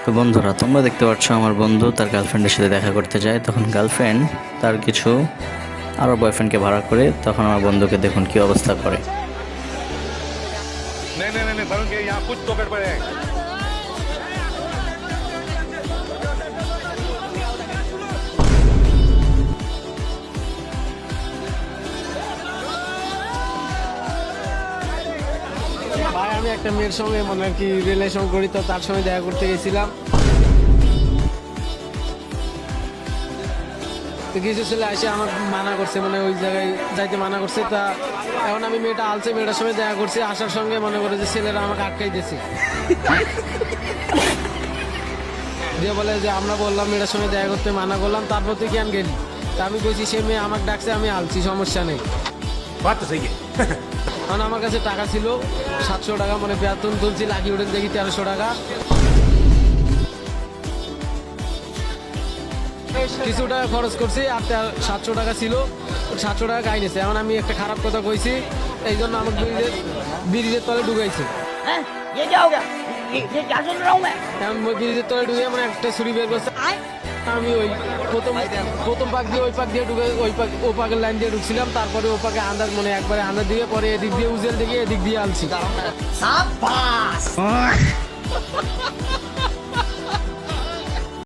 তো বন্ধুরা, তোমরা দেখতে পাচ্ছ আমার বন্ধু তার গার্লফ্রেন্ডের সাথে দেখা করতে যায়। তখন গার্লফ্রেন্ড তার কিছু আরও বয়ফ্রেন্ডকে ভাড়া করে তখন আমার বন্ধুকে দেখুন কি অবস্থা করে। नहीं नहीं नहीं वरुण के यहाँ कुछ तो गड़बड़ है। ভাই আমি একটা মেয়ের সঙ্গে মানে আর কি রিলেশন করি, তো তার সঙ্গে দেখা করতে গেছিলাম। তো কিছু ছেলে এসে আমার মানা করছে, মানে ওই জায়গায় যাইতে মানা করছে। তা এখন আমি মেয়েটা আলছে, মেয়েটার সঙ্গে দেখা করছি, আসার সঙ্গে মনে করে যে ছেলেরা আমাকে আটকাই দিয়েছে, দিয়ে বলে যে আমরা বললাম মেয়েটার সঙ্গে দেখা করতে মানা করলাম, তারপর তুই কেন গেলি? তা আমি বলছি সে মেয়ে আমাকে ডাকছে, আমি আলছি, সমস্যা নেই। बात तो सही है। কারণ আমার কাছে টাকা ছিল 700 টাকা, মানে বেতন তুলছি, লাকি উঠে দেখি 1300 টাকা। কিছু টাকা খরচ করছি আর 700 টাকা ছিল, 700 টাকা গাই নিয়েছে। এখন আমি একটা খারাপ কথা কইছি, এই জন্য আমাকে ব্রিজের তলে ঢুকাইছে। हैं? ये क्या हो गया? ये क्या सुन रहा हूँ मैं? এখন ওই ব্রিজের তলে ঢুকে মানে একটা ছুরি বের করছে। আমি ওই প্রথম পাক দিয়ে ওই পাক দিয়ে ঢুকে ও পাকের লাইন দিয়ে ঢুকছিলাম, তারপরে ও পাকে আন্দাজ মানে একবারে আন্দাজ দিয়ে, পরে এদিক দিয়ে উজেল দিকে এদিক দিয়ে আলছি। साबास